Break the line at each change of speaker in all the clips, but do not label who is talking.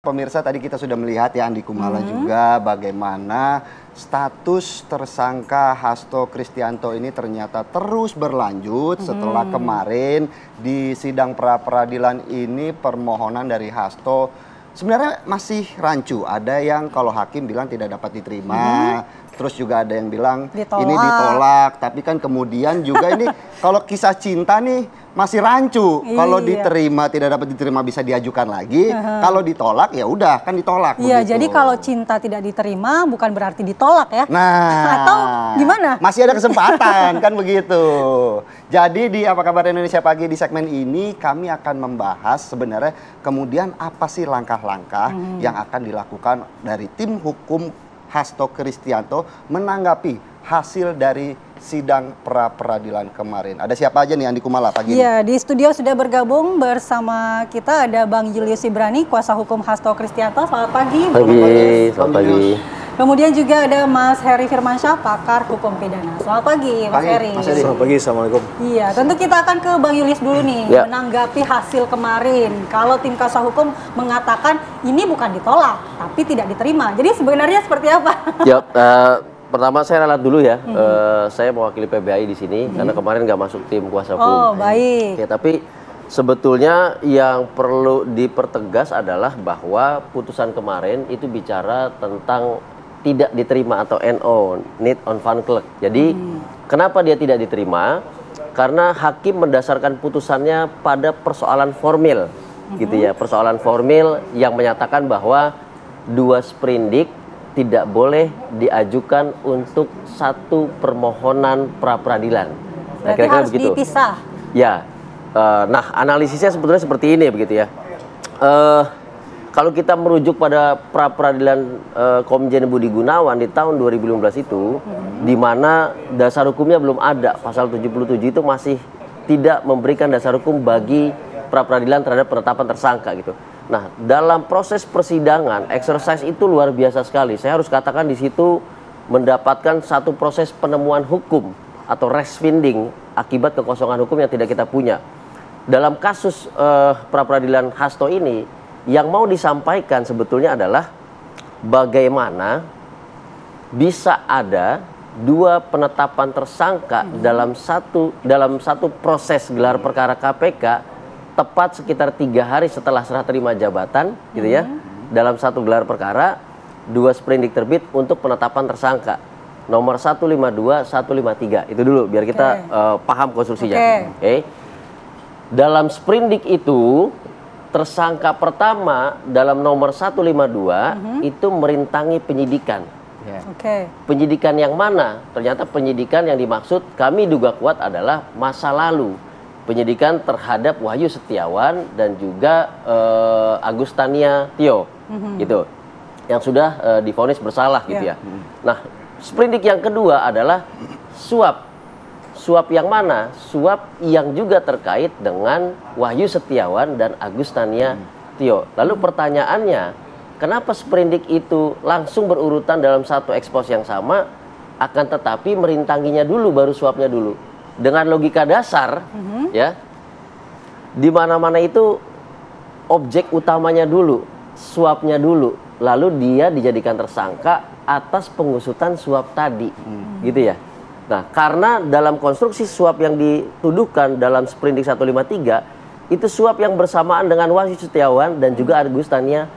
pemirsa tadi kita sudah melihat ya Andi Kumala juga bagaimana status tersangka Hasto Kristianto ini ternyata terus berlanjut setelah kemarin di sidang pra-peradilan ini permohonan dari Hasto sebenarnya masih rancu. Ada yang kalau hakim bilang tidak dapat diterima, terus juga ada yang bilang ini ditolak. Tapi kan kemudian juga ini kalau kisah cinta nih masih rancu. Kalau diterima tidak dapat diterima bisa diajukan lagi. Kalau ditolak ya udah kan ditolak.
Iya, jadi kalau cinta tidak diterima bukan berarti ditolak ya.
Nah,
atau gimana?
Masih ada kesempatan kan begitu. Jadi di Apa Kabar Indonesia Pagi di segmen ini kami akan membahas sebenarnya kemudian apa sih langkah-langkah yang akan dilakukan dari tim hukum Hasto Kristianto menanggapi hasil dari sidang pra-peradilan kemarin. Ada siapa aja nih Andi Kumala pagi ini?
Iya, di studio sudah bergabung bersama kita ada Bang Julius Ibrani, kuasa hukum Hasto Kristianto. Selamat pagi.
Selamat pagi.
Kemudian juga ada Mas Heri Firmansyah, pakar hukum pidana. Selamat pagi, Mas Heri.
Selamat pagi, Assalamualaikum.
Iya, tentu kita akan ke Bang Julius dulu nih, menanggapi hasil kemarin. Kalau tim kuasa hukum mengatakan ini bukan ditolak, tapi tidak diterima. Jadi sebenarnya seperti apa?
Ya, pertama saya ralat dulu ya. Saya mewakili PBAI di sini karena kemarin nggak masuk tim kuasa hukum.
Oh, baik.
Ya, tapi sebetulnya yang perlu dipertegas adalah bahwa putusan kemarin itu bicara tentang tidak diterima atau NO, need on fund clerk. Jadi kenapa dia tidak diterima? Karena hakim mendasarkan putusannya pada persoalan formil, gitu ya. Persoalan formil yang menyatakan bahwa dua sprindik tidak boleh diajukan untuk satu permohonan pra-peradilan.
Berarti kira-kira harus begitu. Dipisah.
Ya. Nah, analisisnya sebetulnya seperti ini begitu ya. Kalau kita merujuk pada pra-peradilan Komjen Budi Gunawan di tahun 2015 itu, di mana dasar hukumnya belum ada, pasal 77 itu masih tidak memberikan dasar hukum bagi pra-peradilan terhadap penetapan tersangka gitu. Nah, dalam proses persidangan, exercise itu luar biasa sekali. Saya harus katakan di situ mendapatkan satu proses penemuan hukum atau res finding akibat kekosongan hukum yang tidak kita punya. Dalam kasus pra-peradilan Hasto ini, yang mau disampaikan sebetulnya adalah bagaimana bisa ada dua penetapan tersangka dalam satu proses gelar perkara KPK tepat sekitar 3 hari setelah serah terima jabatan, gitu ya. Dalam satu gelar perkara, dua sprindik terbit untuk penetapan tersangka. Nomor 152, 153. Itu dulu biar kita paham konstruksinya. Oke. Dalam sprindik itu tersangka pertama dalam nomor 152 itu merintangi penyidikan. Penyidikan yang mana? Ternyata penyidikan yang dimaksud kami duga kuat adalah masa lalu. Penyidikan terhadap Wahyu Setiawan dan juga Agustania Tio, gitu, yang sudah divonis bersalah, gitu ya. Nah, sprindik yang kedua adalah suap. Suap yang mana? Suap yang juga terkait dengan Wahyu Setiawan dan Agustania Tio. Lalu pertanyaannya, kenapa sprindik itu langsung berurutan dalam satu ekspos yang sama, akan tetapi merintanginya dulu baru suapnya dulu? Dengan logika dasar, ya, di mana-mana itu objek utamanya dulu, suapnya dulu, lalu dia dijadikan tersangka atas pengusutan suap tadi, gitu ya. Nah, karena dalam konstruksi suap yang dituduhkan dalam sprindik 153 itu suap yang bersamaan dengan Wahyu Setiawan dan juga Agustania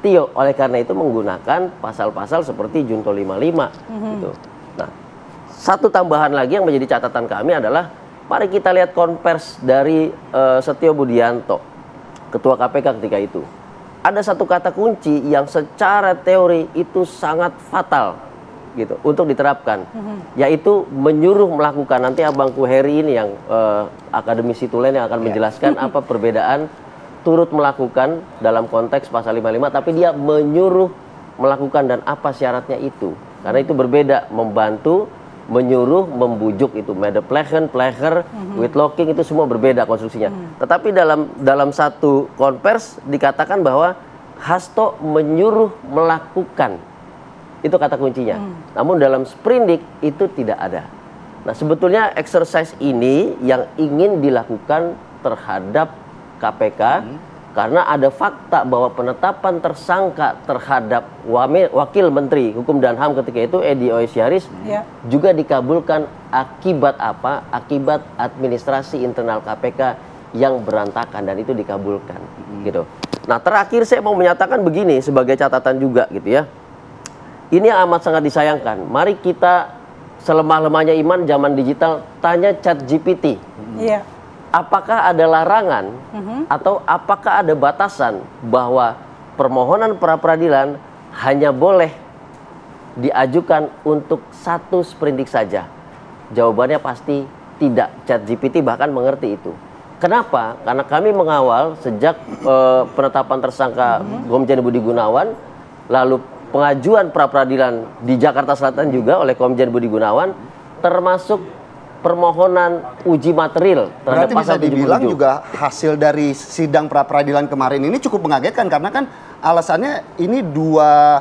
Tio. Oleh karena itu menggunakan pasal-pasal seperti Junto 55, gitu. Nah, satu tambahan lagi yang menjadi catatan kami adalah mari kita lihat konvers dari Setio Budianto, Ketua KPK ketika itu. Ada satu kata kunci yang secara teori itu sangat fatal, gitu, untuk diterapkan, yaitu menyuruh melakukan. Nanti Abangku Heri ini yang akademisi tulen yang akan menjelaskan apa perbedaan turut melakukan dalam konteks pasal 55, tapi dia menyuruh melakukan dan apa syaratnya itu. Karena itu berbeda, membantu, menyuruh, membujuk itu medeplechen, pleasure, with locking itu semua berbeda konstruksinya. Tetapi dalam satu konvers dikatakan bahwa Hasto menyuruh melakukan. Itu kata kuncinya. Namun dalam sprindik itu tidak ada. Nah, sebetulnya exercise ini yang ingin dilakukan terhadap KPK Karena ada fakta bahwa penetapan tersangka terhadap Wakil Menteri Hukum dan HAM ketika itu Edi Oesyaris juga dikabulkan akibat apa? Akibat administrasi internal KPK yang berantakan, dan itu dikabulkan gitu. Nah, terakhir saya mau menyatakan begini sebagai catatan juga gitu ya. Ini amat sangat disayangkan. Mari kita selemah-lemahnya iman zaman digital tanya ChatGPT.
Iya.
Apakah ada larangan atau apakah ada batasan bahwa permohonan pra-peradilan hanya boleh diajukan untuk satu sprindik saja? Jawabannya pasti tidak. ChatGPT bahkan mengerti itu. Kenapa? Karena kami mengawal sejak penetapan tersangka Komjen Budi Gunawan, lalu pengajuan pra-peradilan di Jakarta Selatan juga oleh Komjen Budi Gunawan, termasuk permohonan uji material terhadap
Berarti
pasal
bisa dibilang
77.
juga hasil dari sidang pra-peradilan kemarin ini cukup mengagetkan, karena kan alasannya ini dua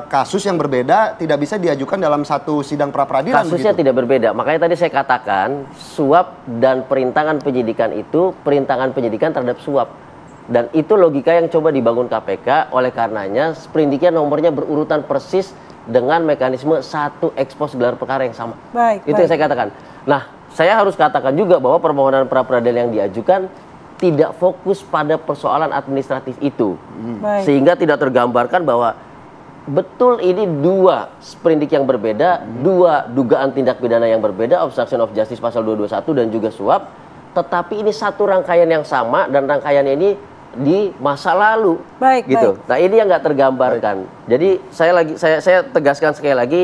kasus yang berbeda tidak bisa diajukan dalam satu sidang pra-peradilan.
Kasusnya
begitu?
tidak berbeda. Makanya tadi saya katakan suap dan perintangan penyidikan itu perintangan penyidikan terhadap suap. Dan itu logika yang coba dibangun KPK. Oleh karenanya sprindiknya nomornya berurutan persis dengan mekanisme satu ekspos gelar perkara yang sama. Itu yang saya katakan. Nah, saya harus katakan juga bahwa permohonan pra-peradilan yang diajukan tidak fokus pada persoalan administratif itu. Sehingga tidak tergambarkan bahwa betul ini dua sprindik yang berbeda, dua dugaan tindak pidana yang berbeda, obstruction of justice pasal 221 dan juga suap, tetapi ini satu rangkaian yang sama dan rangkaiannya ini di masa lalu. Gitu. Nah, ini yang nggak tergambarkan. Jadi saya tegaskan sekali lagi,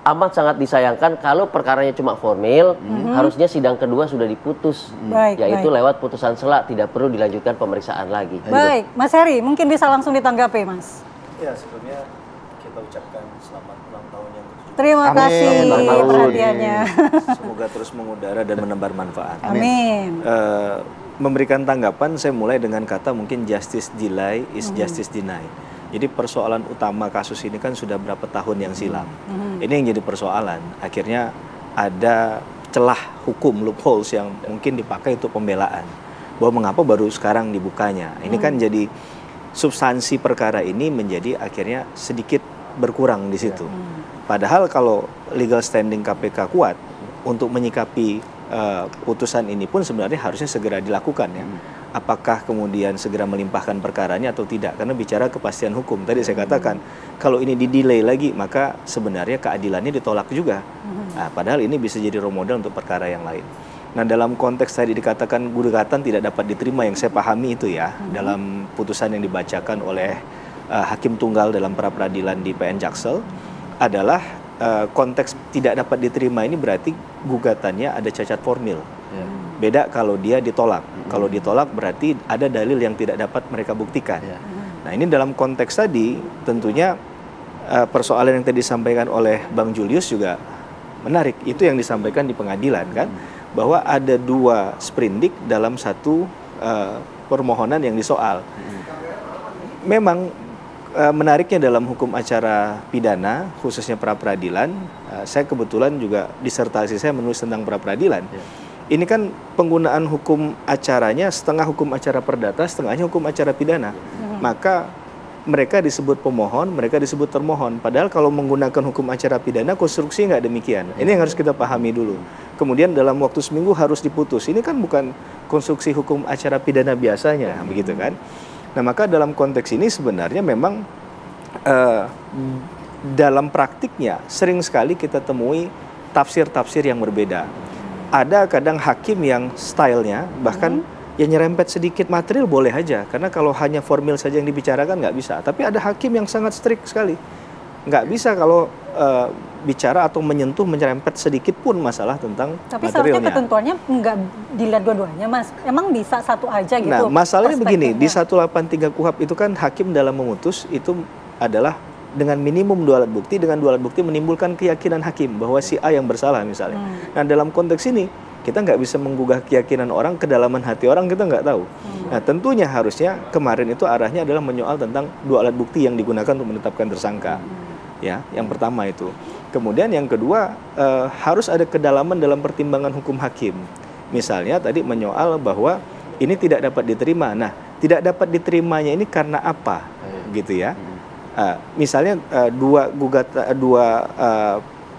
amat sangat disayangkan kalau perkaranya cuma formil, harusnya sidang kedua sudah diputus, yaitu lewat putusan sela, tidak perlu dilanjutkan pemeriksaan lagi.
Baik, Mas Heri, mungkin bisa langsung ditanggapi, Mas.
Ya, sebelumnya kita ucapkan selamat ulang tahun yang ke-17.
Terima kasih perhatiannya.
Semoga terus mengudara dan menebar manfaat.
Amin.
Memberikan tanggapan, saya mulai dengan kata mungkin justice delay is justice deny. Jadi persoalan utama kasus ini kan sudah berapa tahun yang silam. Ini yang jadi persoalan. Akhirnya ada celah hukum, loopholes yang mungkin dipakai untuk pembelaan. Bahwa mengapa baru sekarang dibukanya. Ini kan jadi substansi perkara ini menjadi akhirnya sedikit berkurang di situ. Padahal kalau legal standing KPK kuat untuk menyikapi putusan ini pun sebenarnya harusnya segera dilakukan ya. Apakah kemudian segera melimpahkan perkaranya atau tidak, karena bicara kepastian hukum tadi saya katakan kalau ini di-delay lagi maka sebenarnya keadilannya ditolak juga. Nah, padahal ini bisa jadi role model untuk perkara yang lain. Nah, dalam konteks tadi dikatakan gugatan tidak dapat diterima, yang saya pahami itu ya dalam putusan yang dibacakan oleh hakim tunggal dalam pra-peradilan di PN Jaksel adalah konteks tidak dapat diterima ini berarti gugatannya ada cacat formil. Beda kalau dia ditolak. Kalau ditolak berarti ada dalil yang tidak dapat mereka buktikan. Nah, ini dalam konteks tadi tentunya persoalan yang tadi disampaikan oleh Bang Julius juga menarik. Itu yang disampaikan di pengadilan kan, bahwa ada dua sprindik dalam satu permohonan yang disoal. Memang menariknya dalam hukum acara pidana, khususnya pra-peradilan, saya kebetulan juga disertasi saya menulis tentang pra-peradilan. Ini kan penggunaan hukum acaranya setengah hukum acara perdata, setengahnya hukum acara pidana. Maka mereka disebut pemohon, mereka disebut termohon. Padahal kalau menggunakan hukum acara pidana, konstruksi nggak demikian. Ini yang harus kita pahami dulu. Kemudian dalam waktu seminggu harus diputus. Ini kan bukan konstruksi hukum acara pidana biasanya, begitu kan? Nah, maka dalam konteks ini sebenarnya memang dalam praktiknya sering sekali kita temui tafsir-tafsir yang berbeda. Ada kadang hakim yang stylenya bahkan ya nyerempet sedikit material boleh aja, karena kalau hanya formil saja yang dibicarakan nggak bisa. Tapi ada hakim yang sangat strict sekali, nggak bisa kalau bicara atau menyentuh menyerempet sedikit pun masalah tentang
tapi
materialnya.
Tapi seharusnya ketentuannya nggak dilihat dua-duanya, Mas. Emang bisa satu aja gitu?
Nah, masalahnya begini, di 183 KUHP itu kan hakim dalam memutus itu adalah dengan minimum 2 alat bukti, dengan 2 alat bukti menimbulkan keyakinan hakim bahwa si A yang bersalah misalnya. Nah, dalam konteks ini kita nggak bisa menggugah keyakinan orang, kedalaman hati orang kita nggak tahu. Nah, tentunya harusnya kemarin itu arahnya adalah menyoal tentang 2 alat bukti yang digunakan untuk menetapkan tersangka. Ya, yang pertama itu. Kemudian yang kedua, harus ada kedalaman dalam pertimbangan hukum hakim. Misalnya tadi menyoal bahwa ini tidak dapat diterima. Nah, tidak dapat diterimanya ini karena apa, gitu ya. Misalnya dua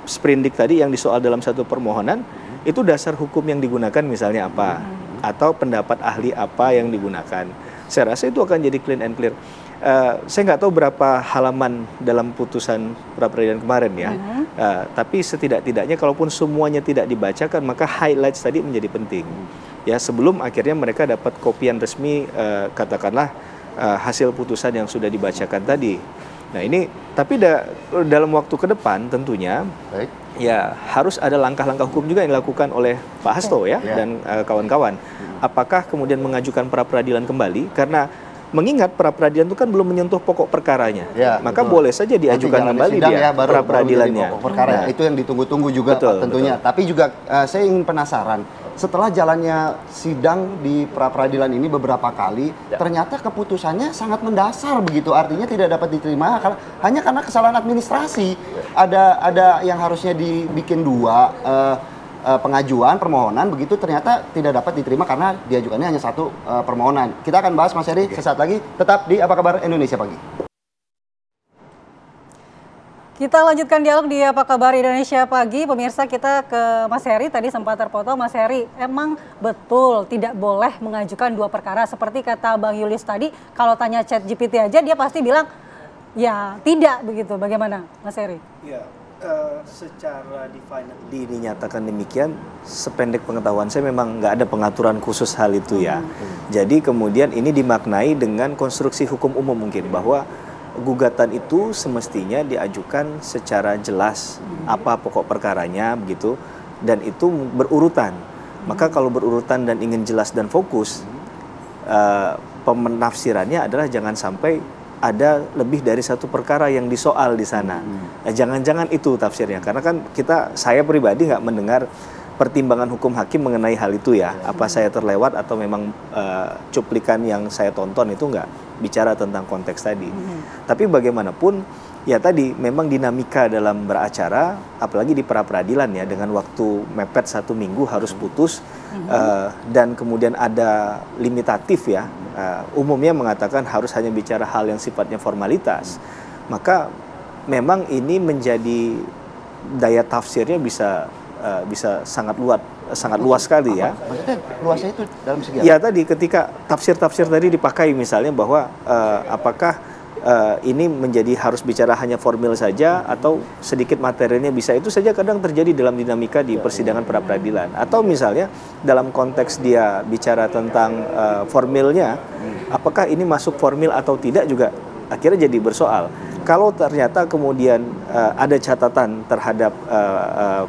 sprindik tadi yang disoal dalam satu permohonan, itu dasar hukum yang digunakan misalnya apa, atau pendapat ahli apa yang digunakan. Saya rasa itu akan jadi clean and clear. Saya nggak tahu berapa halaman dalam putusan pra-peradilan kemarin ya, tapi setidak-tidaknya kalaupun semuanya tidak dibacakan, maka highlights tadi menjadi penting. Ya, sebelum akhirnya mereka dapat kopian resmi, katakanlah hasil putusan yang sudah dibacakan tadi. Nah ini, tapi dalam waktu ke depan tentunya, ya harus ada langkah-langkah hukum juga yang dilakukan oleh Pak Hasto ya, dan kawan-kawan. Apakah kemudian mengajukan pra-peradilan kembali? Karena mengingat pra-peradilan itu kan belum menyentuh pokok perkaranya, maka boleh saja diajukan kembali dia pra-peradilannya.
Nah, itu yang ditunggu-tunggu juga tentunya. Betul. Tapi juga saya ingin penasaran, setelah jalannya sidang di pra-peradilan ini beberapa kali, ternyata keputusannya sangat mendasar begitu. Artinya tidak dapat diterima hanya karena kesalahan administrasi. Ada yang harusnya dibikin dua pengajuan permohonan, begitu ternyata tidak dapat diterima karena diajukannya hanya satu permohonan. Kita akan bahas Mas Heri sesaat lagi, tetap di Apa Kabar Indonesia Pagi.
Kita lanjutkan dialog di Apa Kabar Indonesia Pagi. Pemirsa, kita ke Mas Heri, tadi sempat terpotong. Mas Heri, emang betul tidak boleh mengajukan dua perkara? Seperti kata Bang Yulius tadi, kalau tanya ChatGPT aja dia pasti bilang ya tidak begitu. Bagaimana Mas Heri?
Ya, secara definitely dinyatakan demikian, sependek pengetahuan saya memang nggak ada pengaturan khusus hal itu ya. Jadi kemudian ini dimaknai dengan konstruksi hukum umum mungkin, bahwa gugatan itu semestinya diajukan secara jelas apa pokok perkaranya begitu, dan itu berurutan. Maka kalau berurutan dan ingin jelas dan fokus, pemenafsirannya adalah jangan sampai ada lebih dari satu perkara yang disoal di sana. Jangan-jangan itu tafsirnya, karena kan saya pribadi nggak mendengar pertimbangan hukum hakim mengenai hal itu ya. Apa saya terlewat atau memang cuplikan yang saya tonton itu nggak bicara tentang konteks tadi. Tapi bagaimanapun ya tadi memang dinamika dalam beracara, apalagi di pra-peradilan ya, dengan waktu mepet 1 minggu harus putus, dan kemudian ada limitatif ya, umumnya mengatakan harus hanya bicara hal yang sifatnya formalitas, maka memang ini menjadi daya tafsirnya bisa sangat luas sekali ya.
Maksudnya luasnya itu dalam segi apa?
Ya tadi ketika tafsir-tafsir tadi dipakai misalnya bahwa apakah ini menjadi harus bicara hanya formil saja atau sedikit materialnya bisa, itu saja kadang terjadi dalam dinamika di persidangan pra-peradilan. Atau misalnya dalam konteks dia bicara tentang formilnya, apakah ini masuk formil atau tidak juga akhirnya jadi bersoal. Kalau ternyata kemudian ada catatan terhadap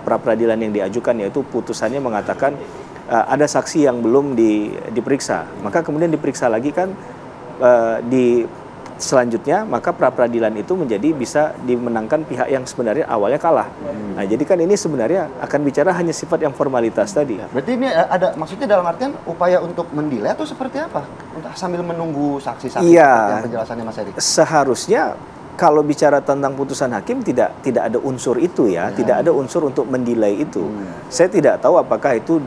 pra-peradilan yang diajukan, yaitu putusannya mengatakan ada saksi yang belum diperiksa, maka kemudian diperiksa lagi kan di selanjutnya, maka pra-peradilan itu menjadi bisa dimenangkan pihak yang sebenarnya awalnya kalah. Nah, jadi kan ini sebenarnya akan bicara hanya sifat yang formalitas tadi.
Berarti ini ada maksudnya dalam artian upaya untuk mendelay atau seperti apa? Sambil menunggu saksi-saksi yang penjelasannya Mas Heri.
Seharusnya kalau bicara tentang putusan hakim tidak ada unsur itu ya, tidak ada unsur untuk mendelay itu. Saya tidak tahu apakah itu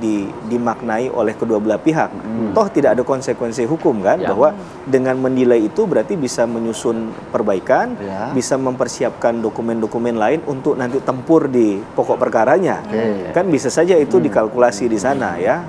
dimaknai oleh kedua belah pihak. Toh tidak ada konsekuensi hukum kan, bahwa dengan mendelay itu berarti bisa menyusun perbaikan, bisa mempersiapkan dokumen-dokumen lain untuk nanti tempur di pokok perkaranya. Kan bisa saja itu dikalkulasi di sana ya.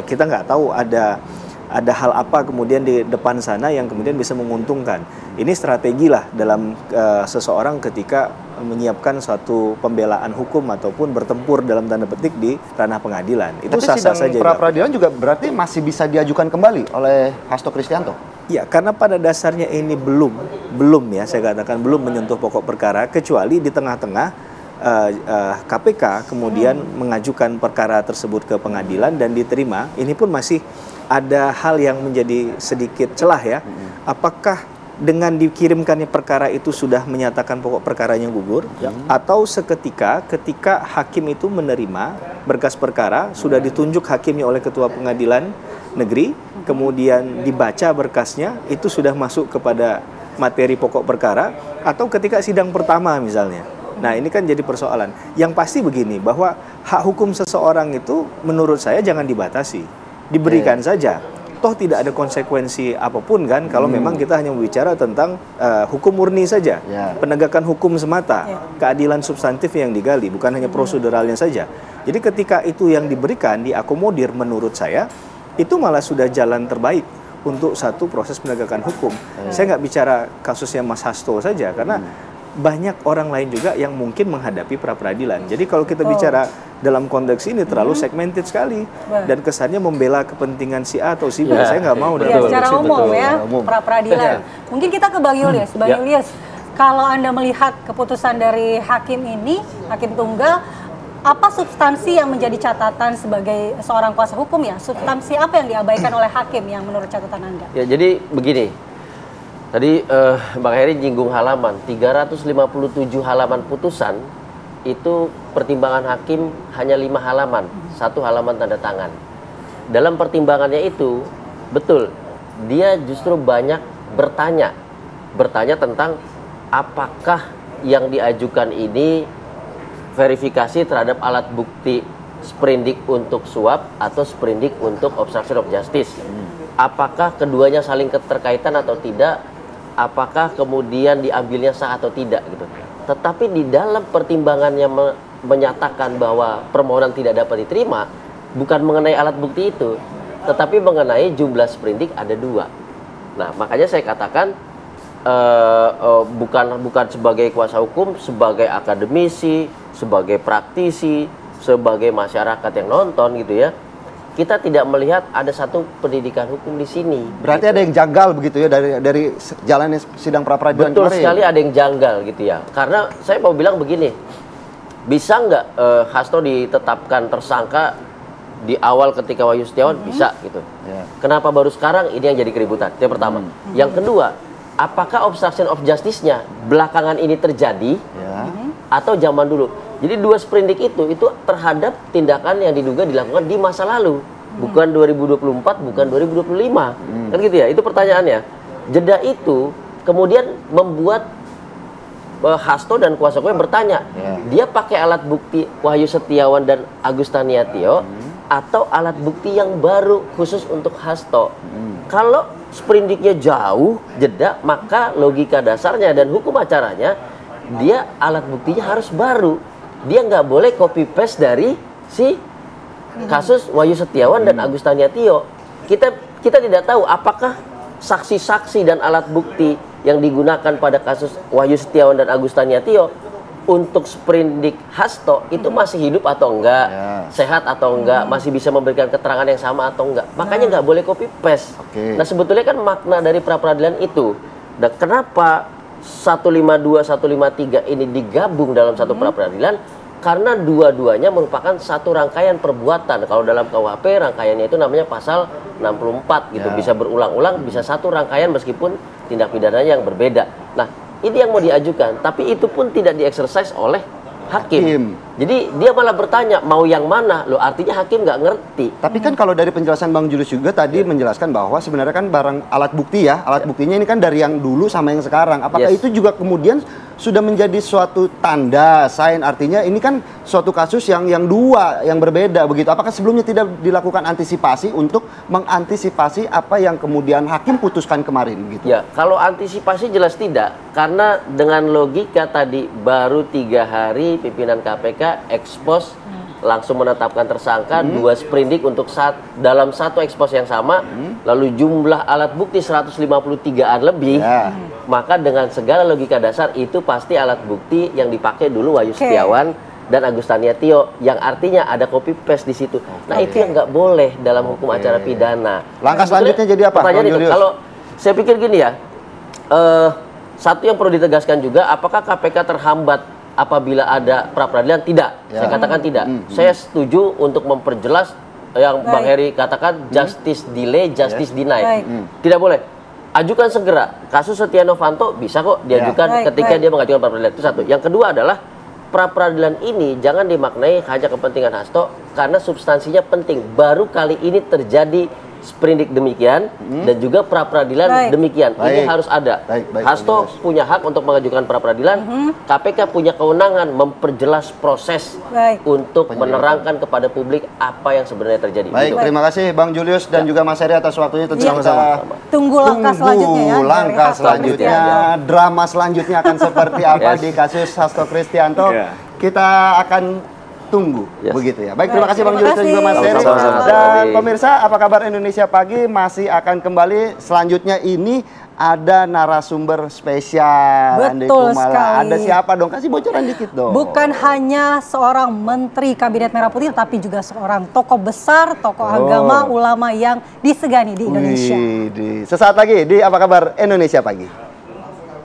Kita nggak tahu ada hal apa kemudian di depan sana yang kemudian bisa menguntungkan. Ini strategi lah dalam seseorang ketika menyiapkan suatu pembelaan hukum ataupun bertempur dalam tanda petik di ranah pengadilan. Itu sah-sah saja.
Tapi pra-peradilan juga berarti masih bisa diajukan kembali oleh Hasto Kristianto?
Ya, karena pada dasarnya ini belum ya, saya katakan belum menyentuh pokok perkara, kecuali di tengah-tengah KPK kemudian mengajukan perkara tersebut ke pengadilan dan diterima. Ini pun masih ada hal yang menjadi sedikit celah ya. Apakah dengan dikirimkannya perkara itu sudah menyatakan pokok perkaranya gugur, atau ketika hakim itu menerima berkas perkara, sudah ditunjuk hakimnya oleh ketua pengadilan negeri, kemudian dibaca berkasnya, itu sudah masuk kepada materi pokok perkara, atau ketika sidang pertama misalnya. Nah, ini kan jadi persoalan. Yang pasti begini, bahwa hak hukum seseorang itu menurut saya jangan dibatasi. Diberikan saja. toh tidak ada konsekuensi apapun kan kalau memang kita hanya berbicara tentang hukum murni saja, penegakan hukum semata, keadilan substantif yang digali, bukan hanya proseduralnya saja. Jadi ketika itu yang diberikan, diakomodir, menurut saya itu malah sudah jalan terbaik untuk satu proses penegakan hukum. Saya nggak bicara kasusnya Mas Hasto saja, karena banyak orang lain juga yang mungkin menghadapi pra-peradilan. Jadi kalau kita bicara dalam konteks ini terlalu segmented sekali dan kesannya membela kepentingan si A atau si B. Saya nggak mau dalam konteks
secara
itu.
umum ya, pra-peradilan. Mungkin kita ke Bang Julius. Bang Julius, kalau Anda melihat keputusan dari hakim ini, hakim tunggal, apa substansi yang menjadi catatan sebagai seorang kuasa hukum ya? Substansi apa yang diabaikan oleh hakim yang menurut catatan Anda?
Ya, jadi begini. Tadi Bang Heri nyinggung halaman, 357 halaman putusan, itu pertimbangan hakim hanya 5 halaman, 1 halaman tanda tangan. Dalam pertimbangannya itu, betul, dia justru banyak bertanya tentang apakah yang diajukan ini verifikasi terhadap alat bukti sprindik untuk suap atau sprindik untuk obstruction of justice. Apakah keduanya saling keterkaitan atau tidak? Apakah kemudian diambilnya sah atau tidak gitu. Tetapi di dalam pertimbangannya menyatakan bahwa permohonan tidak dapat diterima bukan mengenai alat bukti itu, tetapi mengenai jumlah sprindik ada 2. Nah, makanya saya katakan bukan sebagai kuasa hukum, sebagai akademisi, sebagai praktisi, sebagai masyarakat yang nonton gitu ya. Kita tidak melihat ada satu pendidikan hukum di sini.
Berarti ada yang janggal begitu ya dari jalannya sidang pra-peradilan
kemarin. Betul sekali, ada yang janggal gitu ya. Karena saya mau bilang begini, bisa nggak Hasto ditetapkan tersangka di awal ketika Wahyu Setiawan? Bisa gitu. Kenapa baru sekarang? Ini yang jadi keributan. Yang pertama. Yang kedua, apakah obstruction of justice-nya belakangan ini terjadi atau zaman dulu? Jadi 2 sprindik itu terhadap tindakan yang diduga dilakukan di masa lalu, bukan 2024, bukan 2025, kan gitu ya? Itu pertanyaannya. Jeda itu kemudian membuat Hasto dan kuasa hukumnya bertanya, dia pakai alat bukti Wahyu Setiawan dan Agus Taniatio atau alat bukti yang baru khusus untuk Hasto? Kalau sprindiknya jauh jeda, maka logika dasarnya dan hukum acaranya dia alat buktinya harus baru. Dia nggak boleh copy paste dari si kasus Wahyu Setiawan dan Agus Taniatio. Kita tidak tahu apakah saksi-saksi dan alat bukti yang digunakan pada kasus Wahyu Setiawan dan Agus Taniatio untuk sprindik Hasto itu masih hidup atau enggak, sehat atau enggak, masih bisa memberikan keterangan yang sama atau enggak. Makanya nggak boleh copy paste. Nah, sebetulnya kan makna dari pra-peradilan itu. Dan kenapa 152, 153 ini digabung dalam satu pra-peradilan? Karena dua-duanya merupakan satu rangkaian perbuatan. Kalau dalam KUHP rangkaiannya itu namanya pasal 64 gitu. Bisa berulang-ulang, bisa satu rangkaian meskipun tindak pidananya yang berbeda. Nah, ini yang mau diajukan, tapi itu pun tidak dieksersis oleh hakim. Jadi dia malah bertanya mau yang mana, loh artinya hakim nggak ngerti.
Tapi kan kalau dari penjelasan Bang Julius juga tadi menjelaskan bahwa sebenarnya kan barang alat bukti ya, alat buktinya ini kan dari yang dulu sama yang sekarang. Apakah itu juga kemudian sudah menjadi suatu tanda, sign, artinya ini kan suatu kasus yang dua, yang berbeda begitu. Apakah sebelumnya tidak dilakukan antisipasi untuk mengantisipasi apa yang kemudian hakim putuskan kemarin gitu?
Ya, kalau antisipasi jelas tidak, karena dengan logika tadi baru 3 hari pimpinan KPK ekspos langsung menetapkan tersangka, 2 sprindik untuk dalam satu ekspos yang sama, lalu jumlah alat bukti 153-an lebih, maka dengan segala logika dasar itu pasti alat bukti yang dipakai dulu Wahyu Setiawan dan Agus Taniatio, yang artinya ada copy paste di situ. Nah, itu yang nggak boleh dalam hukum acara pidana.
Langkah selanjutnya jadi apa?
Kalau saya pikir gini ya, satu yang perlu ditegaskan juga, apakah KPK terhambat apabila ada pra-peradilan? Tidak, saya katakan tidak. Saya setuju untuk memperjelas yang Bang Heri katakan justice delay, justice deny. Tidak boleh. Ajukan segera. Kasus Setia Novanto bisa kok diajukan ketika dia mengajukan pra-peradilan. Itu satu. Yang kedua adalah pra-peradilan ini jangan dimaknai hanya kepentingan Hasto, karena substansinya penting. Baru kali ini terjadi sprindik demikian dan juga pra peradilan demikian. Ini
Baik.
harus ada.
Baik,
Hasto
Bang Julius.
punya hak untuk mengajukan pra peradilan. KPK punya kewenangan memperjelas proses untuk menerangkan kepada publik apa yang sebenarnya terjadi.
Baik,
Gitu.
terima kasih Bang Julius dan juga Mas Heri atas waktunya. Tentu kita
Tunggu langkah selanjutnya ya. dari
langkah
Hasto
selanjutnya,
Kristianto.
drama selanjutnya akan seperti apa
Yes.
di kasus Hasto Kristianto.
Yeah.
Kita akan tunggu
Yes.
begitu ya. Baik, terima kasih Bang
Terima
Julius dan juga Mas
kasih.
Heri.
Sama-sama.
Dan pemirsa, apa kabar Indonesia Pagi masih akan kembali. Selanjutnya ini ada narasumber spesial. Andi
Betul
Kumala.
sekali.
Ada siapa dong? Kasih bocoran dikit dong.
Bukan hanya seorang menteri Kabinet Merah Putih, tapi juga seorang tokoh besar, tokoh agama, ulama yang disegani di Indonesia.
Sesaat lagi di Apa Kabar Indonesia Pagi.